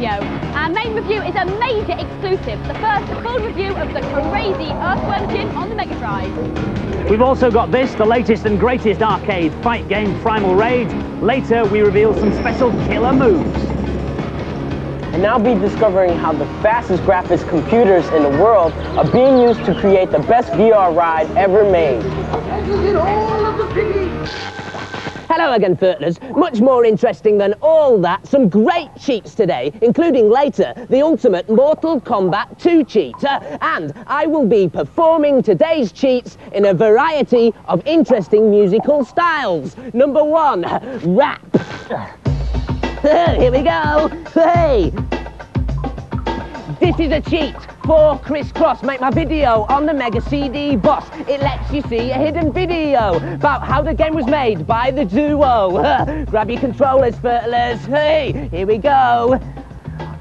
video. Our main review is a major exclusive, the first full review of the crazy Earthworm Jim on the Mega Drive. We've also got this, the latest and greatest arcade fight game, Primal Rage. Later, we reveal some special killer moves. And I'll be discovering how the fastest graphics computers in the world are being used to create the best VR ride ever made. Hello again, Furtlers. Much more interesting than all that, some great cheats today, including later the ultimate Mortal Kombat 2 cheat. And I will be performing today's cheats in a variety of interesting musical styles. Number 1, rap. Here we go. Hey! This is a cheat for Crisscross. Make my video on the Mega CD Boss. It lets you see a hidden video about how the game was made by the duo. Grab your controllers, Furtlers. Hey, here we go.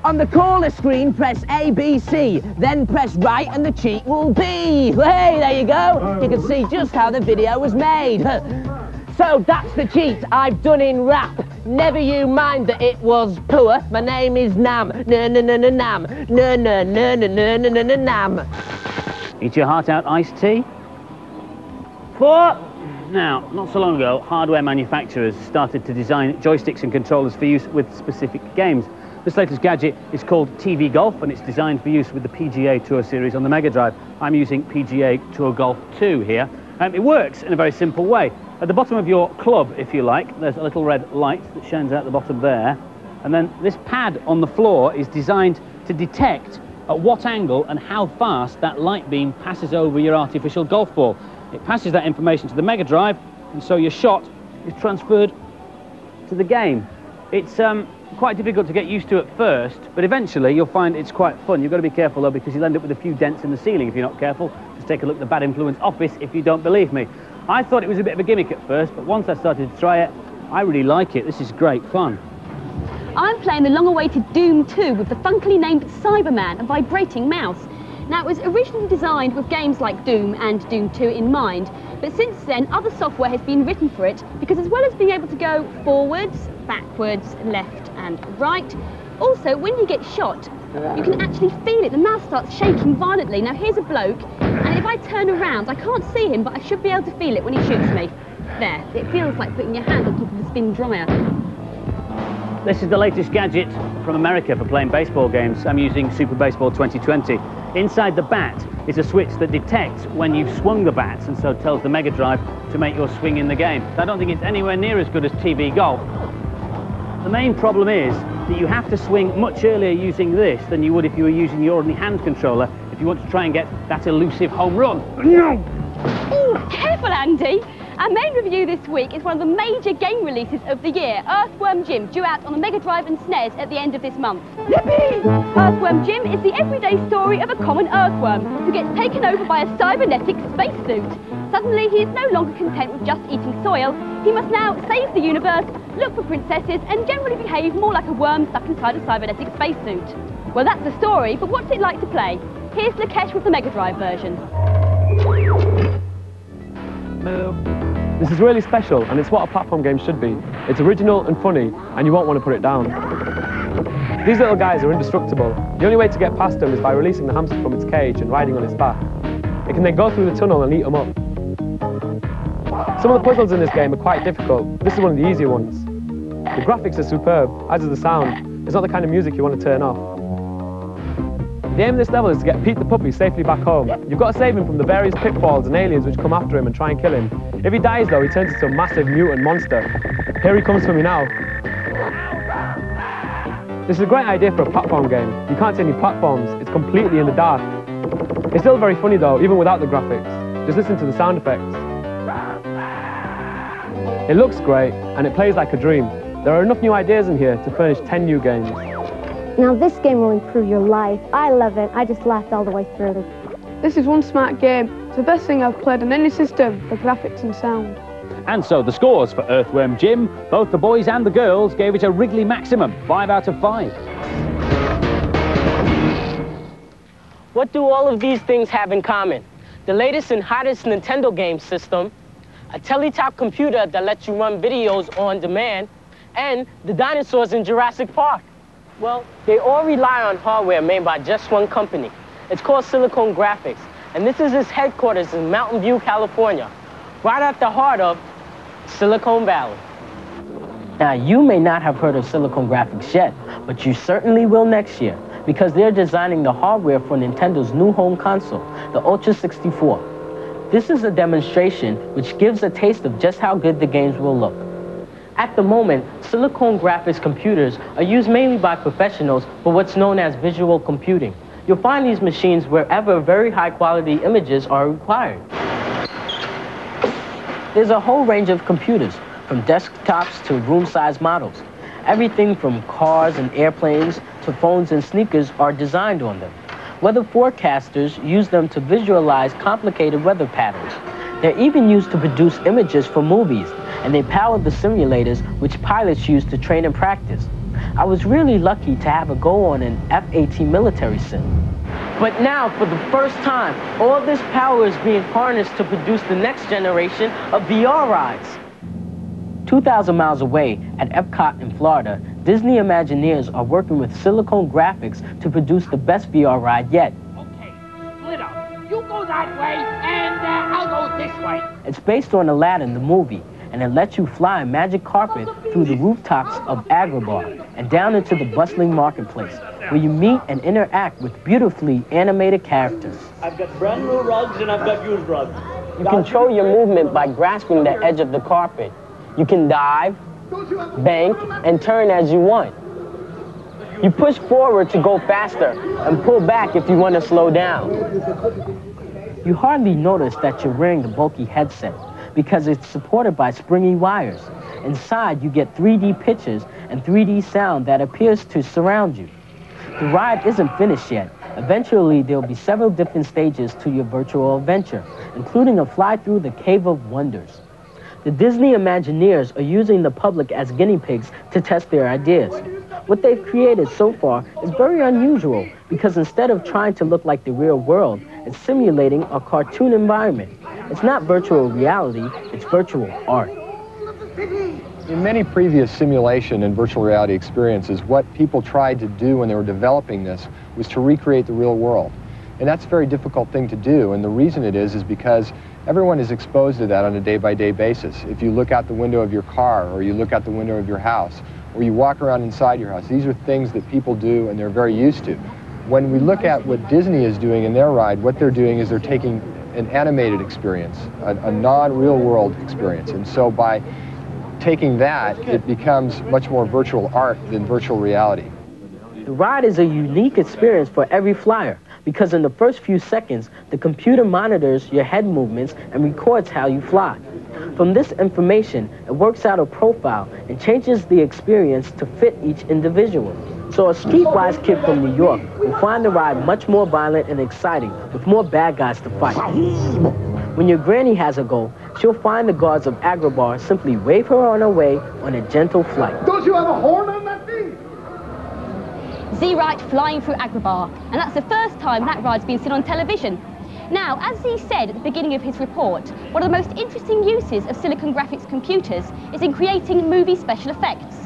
On the caller screen, press A, B, C, then press right and the cheat will be. Hey, there you go. You can see just how the video was made. So that's the cheat I've done in rap. Never you mind that it was poor. My name is Nam. Nam. Nam. Eat your heart out iced tea. 4. Now, not so long ago, hardware manufacturers started to design joysticks and controllers for use with specific games. This latest gadget is called TV Golf, and it's designed for use with the PGA Tour Series on the Mega Drive. I'm using PGA Tour Golf 2 here. It works in a very simple way. At the bottom of your club, if you like, there's a little red light that shines out the bottom there. And then this pad on the floor is designed to detect at what angle and how fast that light beam passes over your artificial golf ball. It passes that information to the Mega Drive, and so your shot is transferred to the game. It's quite difficult to get used to at first, but eventually you'll find it's quite fun. You've got to be careful though, because you'll end up with a few dents in the ceiling if you're not careful. Just take a look at the Bad Influence office if you don't believe me. I thought it was a bit of a gimmick at first, but once I started to try it, I really like it. This is great fun. I'm playing the long-awaited Doom 2 with the funkily named Cyberman, a vibrating mouse. Now, it was originally designed with games like Doom and Doom 2 in mind, but since then, other software has been written for it, because as well as being able to go forwards, backwards, left and right, also, when you get shot, you can actually feel it. The mouse starts shaking violently. Now, here's a bloke, and if I turn around, I can't see him, but I should be able to feel it when he shoots me. There, it feels like putting your hand on top of a spin dryer. This is the latest gadget from America for playing baseball games. I'm using Super Baseball 2020. Inside the bat is a switch that detects when you've swung the bats, and so tells the Mega Drive to make your swing in the game. I don't think it's anywhere near as good as TV Golf. The main problem is that you have to swing much earlier using this than you would if you were using your ordinary hand controller if you want to try and get that elusive home run. Ooh, careful, Andy. Our main review this week is one of the major game releases of the year, Earthworm Jim, due out on the Mega Drive and SNES at the end of this month. Yippee! Earthworm Jim is the everyday story of a common earthworm who gets taken over by a cybernetic spacesuit. Suddenly, he is no longer content with just eating soil. He must now save the universe, look for princesses, and generally behave more like a worm stuck inside a cybernetic spacesuit. Well, that's the story, but what's it like to play? Here's Lakesh with the Mega Drive version. This is really special, and it's what a platform game should be. It's original and funny, and you won't want to put it down. These little guys are indestructible. The only way to get past them is by releasing the hamster from its cage and riding on its back. It can then go through the tunnel and eat them up. Some of the puzzles in this game are quite difficult. This is one of the easier ones. The graphics are superb, as is the sound. It's not the kind of music you want to turn off. The aim of this level is to get Pete the puppy safely back home. You've got to save him from the various pitfalls and aliens which come after him and try and kill him. If he dies though, he turns into a massive mutant monster. Here he comes for me now. This is a great idea for a platform game. You can't see any platforms, it's completely in the dark. It's still very funny though, even without the graphics. Just listen to the sound effects. It looks great, and it plays like a dream. There are enough new ideas in here to furnish 10 new games. Now this game will improve your life. I love it. I just laughed all the way through. This is one smart game. It's the best thing I've played on any system for graphics and sound. And so the scores for Earthworm Jim, both the boys and the girls gave it a Wrigley maximum, 5 out of 5. What do all of these things have in common? The latest and hottest Nintendo game system, a teletop computer that lets you run videos on demand, and the dinosaurs in Jurassic Park. Well, they all rely on hardware made by just one company. It's called Silicon Graphics, and this is its headquarters in Mountain View, California, right at the heart of Silicon Valley. Now, you may not have heard of Silicon Graphics yet, but you certainly will next year, because they're designing the hardware for Nintendo's new home console, the Ultra 64. This is a demonstration which gives a taste of just how good the games will look. At the moment, Silicon Graphics computers are used mainly by professionals for what's known as visual computing. You'll find these machines wherever very high-quality images are required. There's a whole range of computers, from desktops to room-sized models. Everything from cars and airplanes to phones and sneakers are designed on them. Weather forecasters use them to visualize complicated weather patterns. They're even used to produce images for movies, and they power the simulators which pilots use to train and practice. I was really lucky to have a go on an F-18 military sim. But now, for the first time, all this power is being harnessed to produce the next generation of VR rides. 2,000 miles away at Epcot in Florida, Disney Imagineers are working with Silicon Graphics to produce the best VR ride yet. Okay, split up. You go that way, and I'll go this way. It's based on Aladdin, the movie, and it lets you fly a magic carpet through the rooftops of Agrabah and down into the bustling marketplace, where you meet and interact with beautifully animated characters. I've got brand new rugs and I've got used rugs. You control your movement by grasping the edge of the carpet. You can dive, bank, and turn as you want. You push forward to go faster and pull back if you want to slow down. You hardly notice that you're wearing the bulky headset because it's supported by springy wires. Inside, you get 3D pictures and 3D sound that appears to surround you. The ride isn't finished yet. Eventually, there'll be several different stages to your virtual adventure, including a fly through the Cave of Wonders. The Disney Imagineers are using the public as guinea pigs to test their ideas. What they've created so far is very unusual because instead of trying to look like the real world, it's simulating a cartoon environment. It's not virtual reality, it's virtual art. In many previous simulation and virtual reality experiences, what people tried to do when they were developing this was to recreate the real world. And that's a very difficult thing to do, and the reason it is because everyone is exposed to that on a day-by-day basis. If you look out the window of your car, or you look out the window of your house, or you walk around inside your house, these are things that people do and they're very used to. When we look at what Disney is doing in their ride, what they're doing is they're taking an animated experience, a non-real world experience. And so by taking that, it becomes much more virtual art than virtual reality. The ride is a unique experience for every flyer because in the first few seconds, the computer monitors your head movements and records how you fly. From this information, it works out a profile and changes the experience to fit each individual. So a streetwise kid from New York will find the ride much more violent and exciting with more bad guys to fight. When your granny has a go, she'll find the guards of Agrabah simply wave her on her way on a gentle flight. Don't you have a horn on that thing? Z-Right flying through Agrabah, and that's the first time that ride's been seen on television. Now, as he said at the beginning of his report, one of the most interesting uses of Silicon Graphics computers is in creating movie special effects.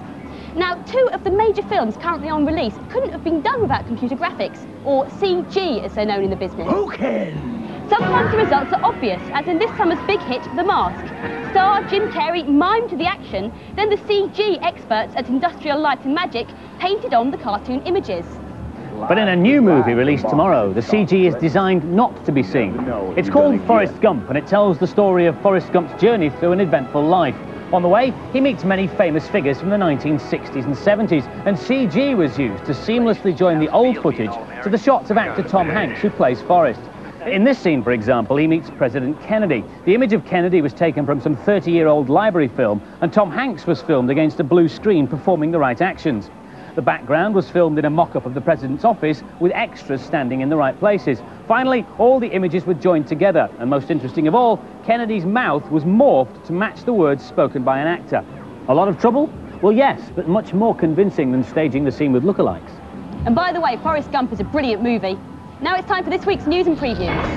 Now, 2 of the major films currently on release couldn't have been done without computer graphics, or CG as they're known in the business. Who can? Sometimes the results are obvious, as in this summer's big hit, The Mask. Star Jim Carrey mimed the action, then the CG experts at Industrial Light and Magic painted on the cartoon images. But in a new movie released tomorrow, the CG is designed not to be seen. It's called Forrest Gump, and it tells the story of Forrest Gump's journey through an eventful life. On the way, he meets many famous figures from the 1960s and 70s, and CG was used to seamlessly join the old footage to the shots of actor Tom Hanks, who plays Forrest. In this scene, for example, he meets President Kennedy. The image of Kennedy was taken from some 30-year-old library film, and Tom Hanks was filmed against a blue screen performing the right actions. The background was filmed in a mock-up of the president's office with extras standing in the right places. Finally, all the images were joined together, and most interesting of all, Kennedy's mouth was morphed to match the words spoken by an actor. A lot of trouble? Well, yes, but much more convincing than staging the scene with lookalikes. And by the way, Forrest Gump is a brilliant movie. Now it's time for this week's news and previews.